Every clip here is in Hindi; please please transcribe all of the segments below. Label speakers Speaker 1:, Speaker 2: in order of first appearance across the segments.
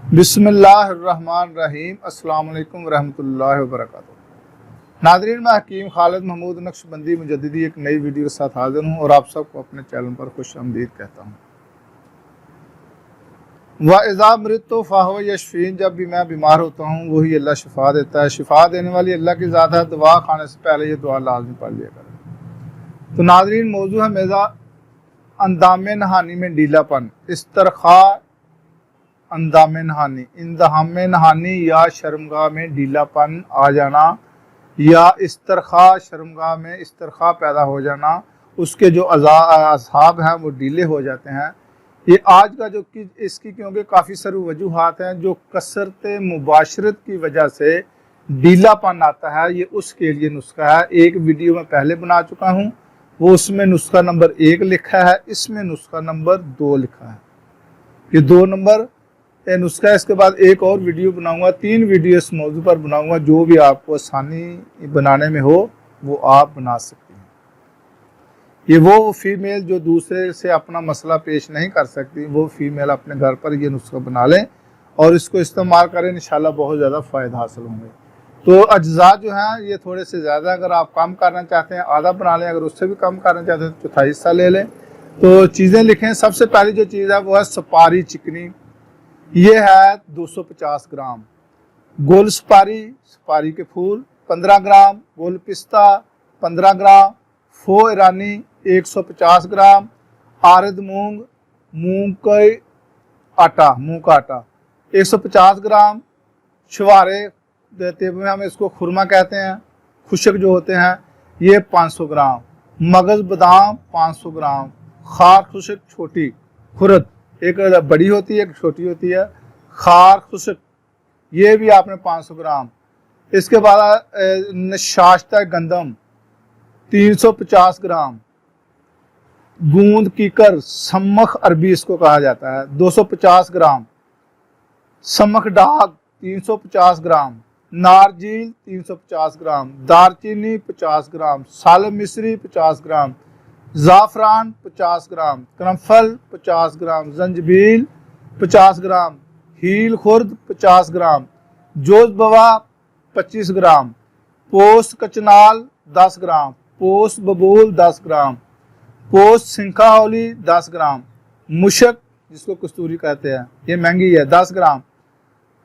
Speaker 1: बिस्मिल्लाहिर्रहमानिर्रहीम। अस्सलाम वालेकुम रहमतुल्लाहि व बरकातुहू। नाज़रीन, मैं हकीम खालिद महमूद नक्शबंदी मुजद्दिदी एक नई वीडियो के साथ हाजिर हूँ और आप सबको अपने चैनल पर खुश आमदीद कहता हूँ। व इज़ा मरिदतु फ़हुव यशफ़ीन, जब भी मैं बीमार होता हूँ वही अल्लाह शिफा देता है। शिफा देने वाली अल्लाह की ज़ात है। दवा खाने से पहले ये दुआ लाज़मी पढ़ लिया करें। तो नाज़रीन, मौजू है मेज़ा अंदामे नहानी में ढीलापन, इस्तरखा अंदाम नहानी, इंदहाम नहानी या शर्मगाह में ढीलापन आ जाना या इस्तरखा शर्मगाह में इस्तरखा पैदा हो जाना, उसके जो अज़ाब हैं वो ढीले हो जाते हैं। ये आज का जो कि इसकी क्योंकि काफ़ी सारी वजूहात हैं जो कसरत मुबाशरत की वजह से ढीलापन आता है, ये उसके लिए नुस्खा है। एक वीडियो में पहले बना चुका हूँ, वो उसमें नुस्खा नंबर 1 लिखा है, इसमें नुस्खा नंबर 2 लिखा है। ये 2 नंबर नुस्खा है। इसके बाद एक और वीडियो बनाऊंगा, 3 वीडियो इस मौजू पर बनाऊंगा। जो भी आपको आसानी बनाने में हो वो आप बना सकते हैं। ये वो फीमेल जो दूसरे से अपना मसला पेश नहीं कर सकती, वो फीमेल अपने घर पर ये नुस्खा बना लें और इसको इस्तेमाल करें, इंशाल्लाह बहुत ज़्यादा फ़ायदा हासिल होंगे। तो अज्जा जो हैं ये थोड़े से ज़्यादा, अगर आप कम करना चाहते हैं आधा बना लें, अगर उससे भी कम करना चाहते हैं तो चौथाई हिस्सा ले लें। तो चीज़ें लिखें। सबसे पहली जो चीज़ है वो है सुपारी चिकनी। ये है 250 ग्राम। गोल सुपारी, सुपारी के फूल 15 ग्राम, गोल पिस्ता 15 ग्राम, फो ईरानी 150 ग्राम, आरद मूंग, मूंग का आटा 150 ग्राम, छुहारे देते हुए हम इसको खुरमा कहते हैं, खुशक जो होते हैं, ये 500 ग्राम, मगज़ बादाम 500 ग्राम, खार खुशक छोटी खुरद, एक बड़ी होती है एक छोटी होती है, खार खुशक ये भी आपने 500 ग्राम। इसके बाद नशाश्ता गंदम 350 ग्राम, गूंद कीकर सम्मख अरबी इसको कहा जाता है 250 ग्राम, सम्मख डाग 350 ग्राम, नारजील 350 ग्राम, दारचीनी 50 ग्राम, साल मिस्री 50 ग्राम, ज़ाफ़रान 50 ग्राम, करनफल 50 ग्राम, जंजबील 50 ग्राम, हील खुर्द 50 ग्राम, जोज बवा 25 ग्राम, पोस्त कचनाल 10 ग्राम, पोस्त बबूल 10 ग्राम, पोस्त सिंखा होली 10 ग्राम, मुशक जिसको कस्तूरी कहते हैं ये महंगी है 10 ग्राम,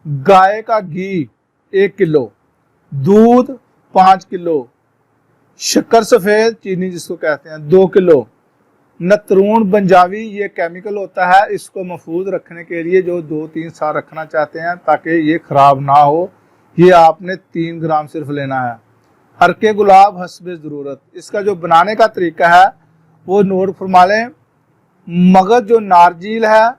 Speaker 1: गाय का घी 1 किलो, दूध 5 किलो, शक्कर सफ़ेद चीनी जिसको कहते हैं 2 किलो, नतरून बंजावी ये केमिकल होता है, इसको महफूज रखने के लिए जो 2-3 साल रखना चाहते हैं ताकि ये ख़राब ना हो, ये आपने 3 ग्राम सिर्फ लेना है। अरके गुलाब हस्बे ज़रूरत, इसका जो बनाने का तरीका है वो नोट फरमा लें। मगज़ जो नारजील है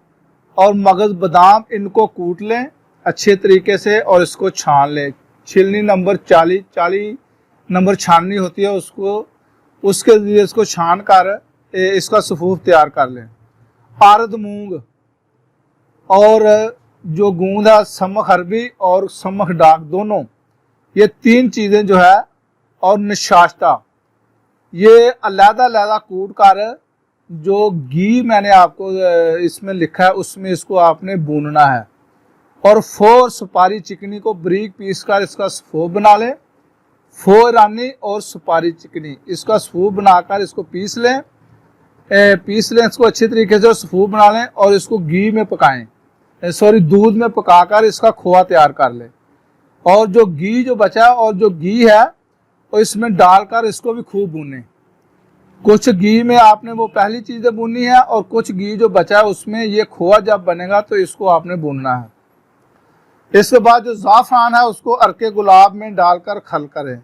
Speaker 1: और मगज़ बादाम इनको कूट लें अच्छे तरीके से और इसको छान लें। छिलनी नंबर 40 नंबर छाननी होती है उसको, उसके लिए इसको छान कर इसका सफूफ तैयार कर लें। आरद मूंग और जो गूंद है सम्मख अरबी और सम्मख डाक दोनों, ये 3 चीज़ें जो है, और नशाश्ता ये अलग-अलग कूट कर, जो घी मैंने आपको इसमें लिखा है उसमें इसको आपने भूनना है। और फोर सुपारी चिकनी को बारीक पीस कर इसका सफूफ बना लें। फो ईरानी और सुपारी चिकनी इसका सफूफ बनाकर इसको पीस लें इसको अच्छी तरीके से सफूफ बना लें और इसको घी में पकाएं, दूध में पकाकर इसका खोआ तैयार कर लें। और जो घी जो बचा और जो घी है वो इसमें डालकर इसको भी खूब भूनें। कुछ घी में आपने वो पहली चीज़ें भूननी है और कुछ घी जो बचा है उसमें ये खोआ जब बनेगा तो इसको आपने भूनना है। इसके बाद जो ज़ाफ़रान है उसको अरके गुलाब में डालकर खल करें।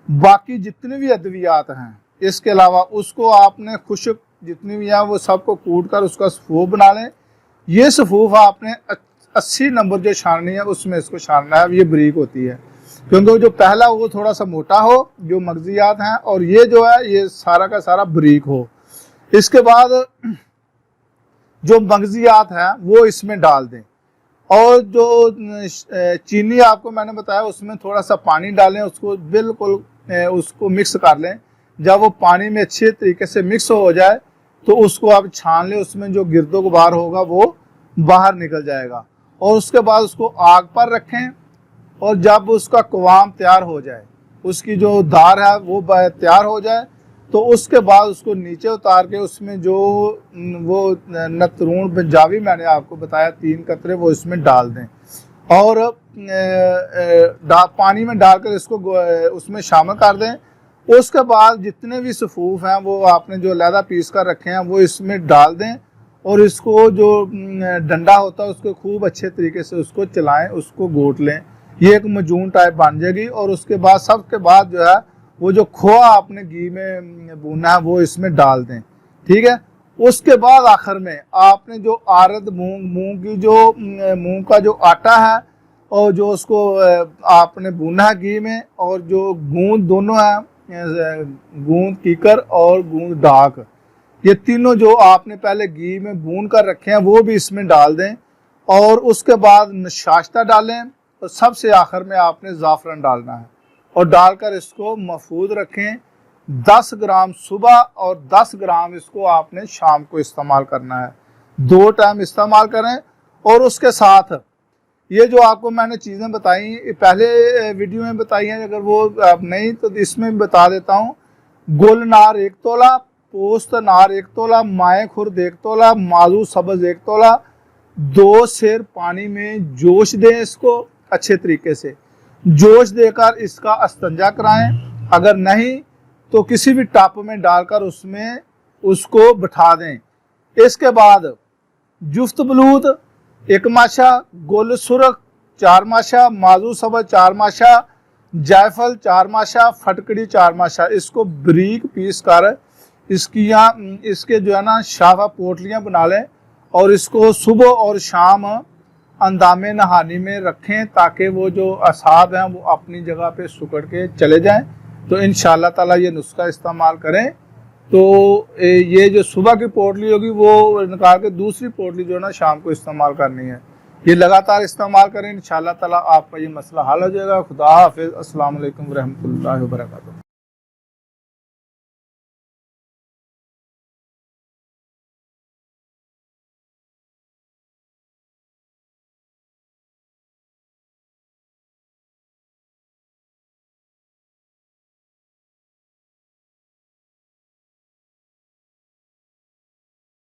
Speaker 1: बाकी जितनी भी अद्वियात हैं इसके अलावा उसको आपने खुशक जितनी भी हैं वो सबको कूट कर उसका सफूफ बना लें। ये सफूफ आपने 80 नंबर जो छाननी है उसमें इसको छानना है, ये बारीक होती है क्योंकि जो पहला वो थोड़ा सा मोटा हो जो मगजियात हैं और ये जो है ये सारा का सारा बारीक हो। इसके बाद जो मगजियात हैं वो इसमें डाल दें और जो चीनी आपको मैंने बताया उसमें थोड़ा सा पानी डालें, उसको बिल्कुल उसको मिक्स कर लें। जब वो पानी में अच्छे तरीके से मिक्स हो जाए तो उसको आप छान लें, उसमें जो गिरदो गुबार होगा वो बाहर निकल जाएगा। और उसके बाद उसको आग पर रखें, और जब उसका कवाम तैयार हो जाए, उसकी जो धार है वो तैयार हो जाए, तो उसके बाद उसको नीचे उतार के उसमें जो वो नतरून पंजाबी मैंने आपको बताया 3 कतरे वो इसमें डाल दें, और पानी में डालकर इसको उसमें शामिल कर दें। उसके बाद जितने भी सफूफ हैं वो आपने जो लहदा पीस कर रखे हैं वो इसमें डाल दें, और इसको जो डंडा होता है उसको खूब अच्छे तरीके से उसको चलाएं, उसको घोट लें, ये एक मजून टाइप बन जाएगी। और उसके बाद सबके बाद जो है वो जो खोआ आपने घी में भूना है वो इसमें डाल दें, ठीक है। उसके बाद आखिर में आपने जो आरद मूंग की जो मूंग का जो आटा है और जो उसको आपने भूना है घी में, और जो गूंद दोनों है, गूंद कीकर और गूंद डाक, ये तीनों जो आपने पहले घी में भून कर रखे हैं वो भी इसमें डाल दें। और उसके बाद नशाश्ता डालें, और सबसे आखिर में आपने ज़ाफ़रान डालना है, और डालकर इसको महफूज रखें। 10 ग्राम सुबह और 10 ग्राम इसको आपने शाम को इस्तेमाल करना है, 2 टाइम इस्तेमाल करें। और उसके साथ ये जो आपको मैंने चीज़ें बताई पहले वीडियो में बताई हैं, अगर वो आप नहीं तो इसमें भी बता देता हूँ। गुल नार 1 तोला, पोस्त नार 1 तोला, माए खुर्द 1 तोला, माजू सब्ज़ 1 तोला, 2 सेर पानी में जोश दें, इसको अच्छे तरीके से जोश देकर इसका अस्तंजा कराएं। अगर नहीं तो किसी भी टप में डालकर उसमें उसको बिठा दें। इसके बाद जुफ्त बलूद 1 माशा, गुल सुरख 4 माशा, माजू सब्ज़ 4 माशा, जायफल 4 माशा, फटकड़ी 4 माशा, इसको बारीक पीस कर इसके जो है ना शाफा पोटलियाँ बना लें, और इसको सुबह और शाम अंदामे नहानी में रखें, ताकि वो जो असाब हैं वो अपनी जगह पे सुकड़ के चले जाएं। तो इंशाअल्लाह ताला ये नुस्खा इस्तेमाल करें, तो ये जो सुबह की पोटली होगी वो निकाल के दूसरी पोटली जो है ना शाम को इस्तेमाल करनी है। ये लगातार इस्तेमाल करें, इंशाअल्लाह ताला आपका ये मसला हल हो जाएगा। खुदा हाफिज़। अस्सलाम वालेकुम रहमतुल्लाहि व बरकातहू।